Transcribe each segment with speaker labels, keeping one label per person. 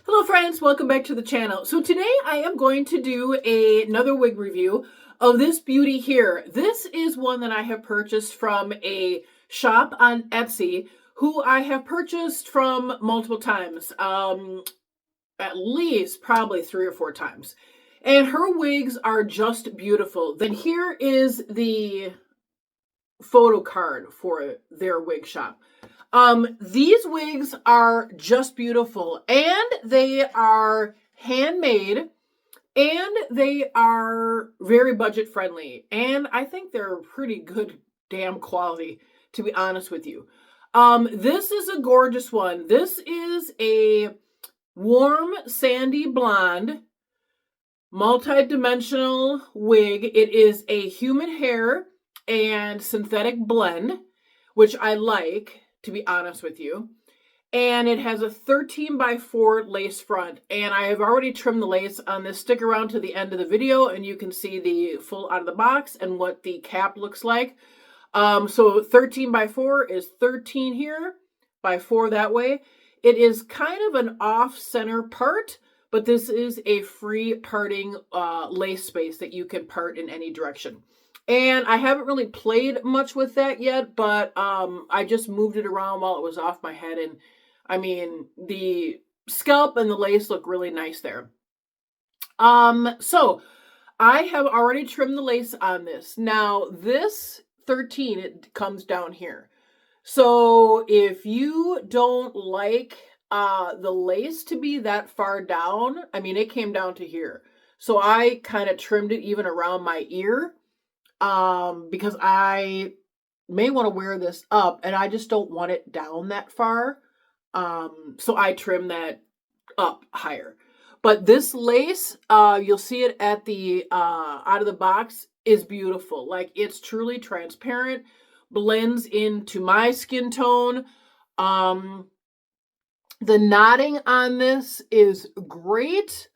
Speaker 1: Hello friends, welcome back to the channel. So today I am going to do another wig review of this beauty here. This is one that I have purchased from a shop on Etsy who I have purchased from multiple times, at least probably 3 or 4 times. And her wigs are just beautiful. Then here is the photo card for their wig shop. These wigs are just beautiful, and they are handmade, and they are very budget friendly, and I think they're pretty good damn quality, to be honest with you. This is a gorgeous one. This is a warm sandy blonde multi-dimensional wig. It is a human hair and synthetic blend, which I like, to be honest with you. And it has a 13x4 lace front, and I have already trimmed the lace on this. Stick around to the end of the video and you can see the full out of the box and what the cap looks like. So 13x4 is 13 here by 4 that way. It is kind of an off-center part, but this is a free parting lace space that you can part in any direction. And I haven't really played much with that yet, but I just moved it around while it was off my head. And I mean, the scalp and the lace look really nice there. So I have already trimmed the lace on this. Now this 13, it comes down here. So if you don't like the lace to be that far down, I mean, it came down to here. So I kind of trimmed it even around my ear. Because I may want to wear this up and I just don't want it down that far. So I trim that up higher. But this lace, you'll see it at the, out of the box, is beautiful. Like, it's truly transparent, blends into my skin tone. The knotting on this is great.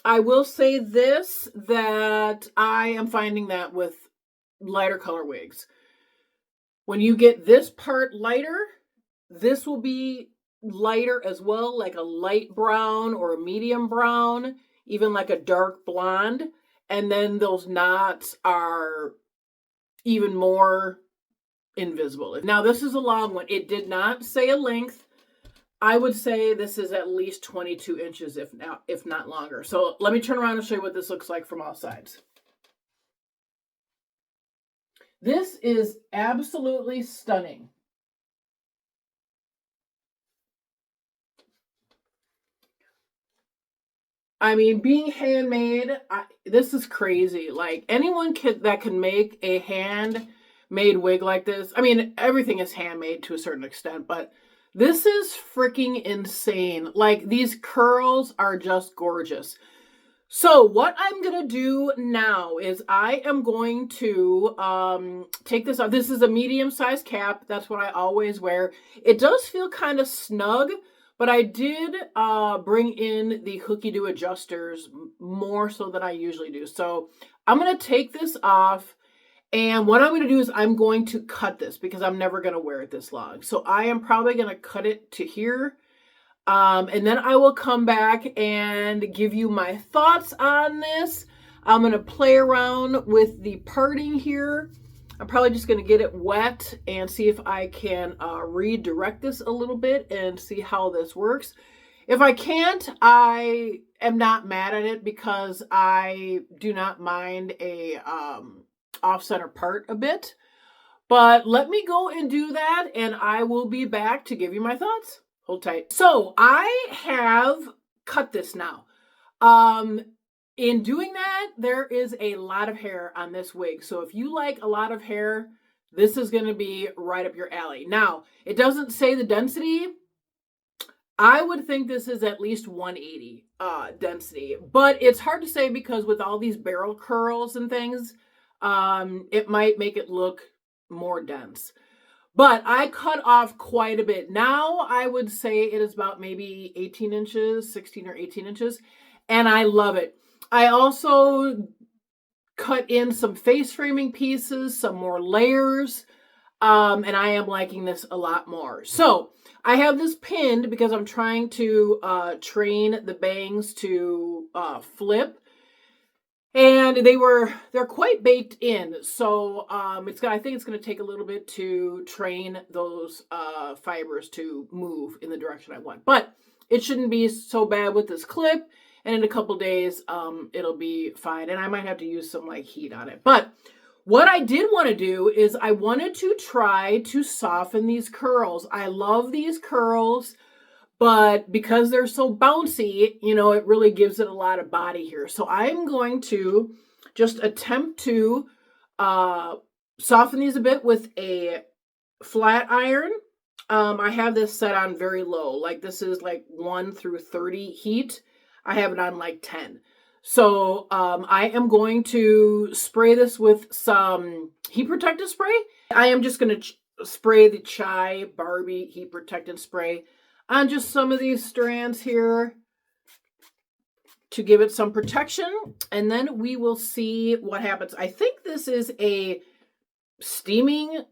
Speaker 1: I will say this, that I am finding that with lighter color wigs, when you get this part lighter, this will be lighter as well, like a light brown or a medium brown, even like a dark blonde. And then those knots are even more invisible. Now this is a long one. It did not say a length. I would say this is at least 22 inches, if not longer. So let me turn around and show you what this looks like from all sides. This is absolutely stunning. I mean, being handmade, this is crazy. Like, anyone that can make a handmade wig like this. I mean, everything is handmade to a certain extent, but this is freaking insane. Like, these curls are just gorgeous. So what I'm going to do now is I am going to take this off. This is a medium-sized cap. That's what I always wear. It does feel kind of snug, but I did bring in the hooky-doo adjusters more so than I usually do. So I'm going to take this off. And what I'm going to do is I'm going to cut this because I'm never going to wear it this long. So I am probably going to cut it to here. And then I will come back and give you my thoughts on this. I'm going to play around with the parting here. I'm probably just going to get it wet and see if I can redirect this a little bit and see how this works. If I can't, I am not mad at it because I do not mind a off-center part a bit. But let me go and do that, and I will be back to give you my thoughts. Hold tight. So I have cut this now. In doing that, there is a lot of hair on this wig. So if you like a lot of hair, this is going to be right up your alley. Now, it doesn't say the density. I would think this is at least 180 density, but it's hard to say because with all these barrel curls and things, it might make it look more dense. But I cut off quite a bit. Now I would say it is about maybe 18 inches, 16 or 18 inches, and I love it. I also cut in some face framing pieces, some more layers, and I am liking this a lot more. So I have this pinned because I'm trying to train the bangs to flip, and they're quite baked in. So I think it's going to take a little bit to train those fibers to move in the direction I want. But it shouldn't be so bad with this clip, and in a couple days it'll be fine. And I might have to use some like heat on it. But what I did want to do is I wanted to try to soften these curls. I love these curls, but because they're so bouncy, you know, it really gives it a lot of body here. So I'm going to just attempt to soften these a bit with a flat iron. I have this set on very low. Like this is like 1 through 30 heat. I have it on like 10. So I am going to spray this with some heat protectant spray. I am just going to spray the Chai Barbie heat protectant spray on just some of these strands here to give it some protection. And then we will see what happens. I think this is a steaming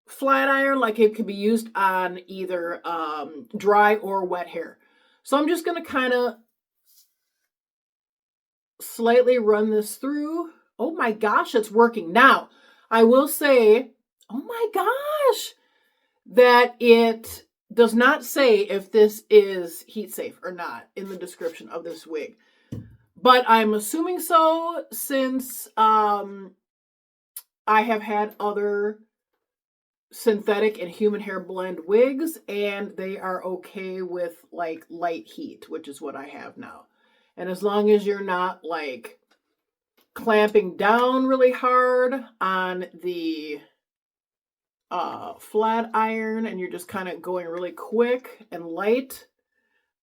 Speaker 1: flat iron, like it could be used on either dry or wet hair. So I'm just going to kind of slightly run this through. Oh my gosh, it's working. Now, I will say, oh my gosh, that it does not say if this is heat safe or not in the description of this wig. But I'm assuming so, since I have had other synthetic and human hair blend wigs, and they are okay with like light heat, which is what I have now. And as long as you're not like clamping down really hard on the flat iron, and you're just kind of going really quick and light,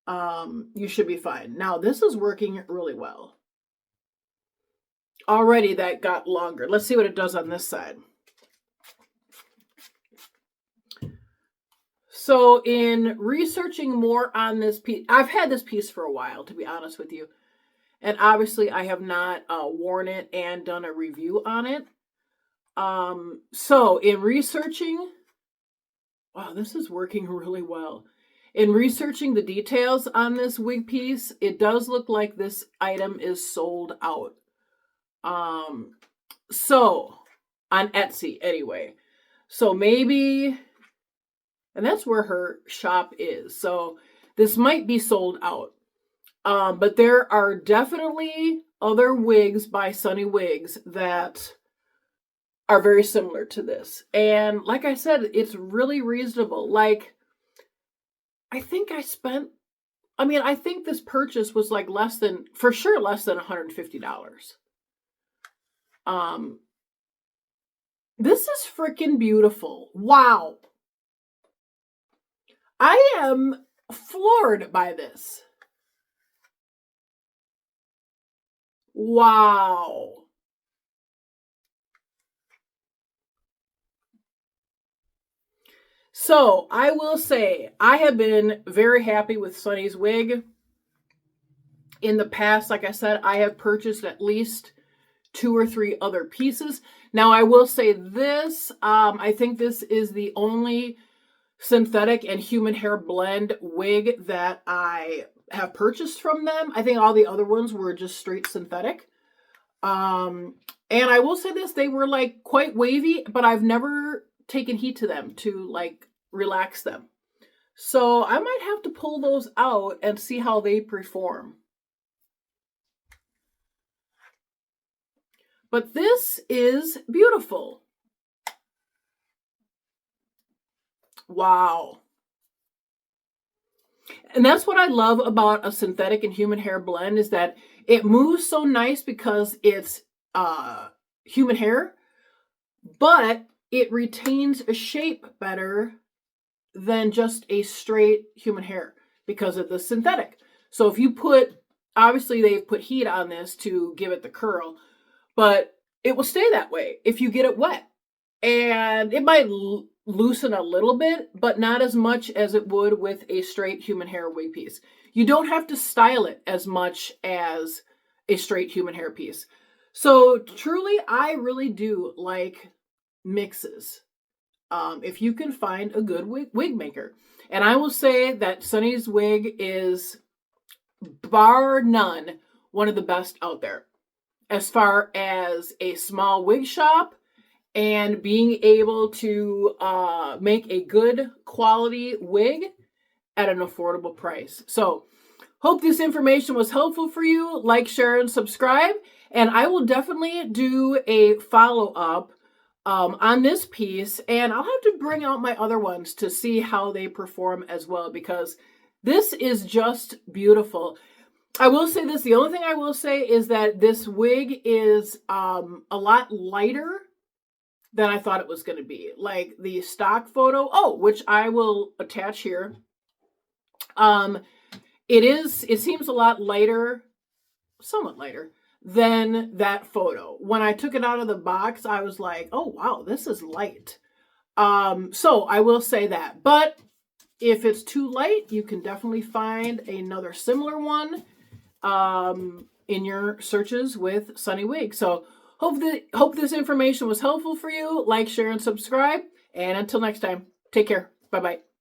Speaker 1: you should be fine. Now this is working really well. Already that got longer. Let's see what it does on this side. So in researching more on this piece, I've had this piece for a while, to be honest with you. And obviously I have not worn it and done a review on it. So in researching, wow, this is working really well. In researching the details on this wig piece, it does look like this item is sold out. So on Etsy anyway. So maybe, and that's where her shop is. So this might be sold out. But there are definitely other wigs by Sunny Wigs that are very similar to this. And like I said, it's really reasonable. Like, I think I think this purchase was like for sure less than $150. This is freaking beautiful. Wow. I am floored by this. Wow. So I will say I have been very happy with Sunny's wig. In the past, like I said, I have purchased at least 2 or 3 other pieces. Now I will say this, I think this is the only synthetic and human hair blend wig that I have purchased from them. I think all the other ones were just straight synthetic. And I will say this, they were like quite wavy, but I've never taken heat to them to like relax them. So I might have to pull those out and see how they perform. But this is beautiful. Wow. And that's what I love about a synthetic and human hair blend, is that it moves so nice because it's human hair, but it retains a shape better than just a straight human hair because of the synthetic. So if you obviously they've put heat on this to give it the curl, but it will stay that way if you get it wet. And it might loosen a little bit, but not as much as it would with a straight human hair wig piece. You don't have to style it as much as a straight human hair piece. So truly, I really do like mixes. If you can find a good wig maker. And I will say that Sunny's wig is, bar none, one of the best out there as far as a small wig shop and being able to make a good quality wig at an affordable price. So, hope this information was helpful for you. Like, share, and subscribe. And I will definitely do a follow-up on this piece. And I'll have to bring out my other ones to see how they perform as well, because this is just beautiful. I will say this. The only thing I will say is that this wig is a lot lighter than I thought it was going to be. Like the stock photo, which I will attach here. It seems a lot lighter, somewhat lighter than that photo. When I took it out of the box, I was like, oh wow, this is light. So I will say that. But if it's too light, you can definitely find another similar one in your searches with Sunny Wig. So hope this information was helpful for you. Like, share, and subscribe. And until next time, take care. Bye-bye.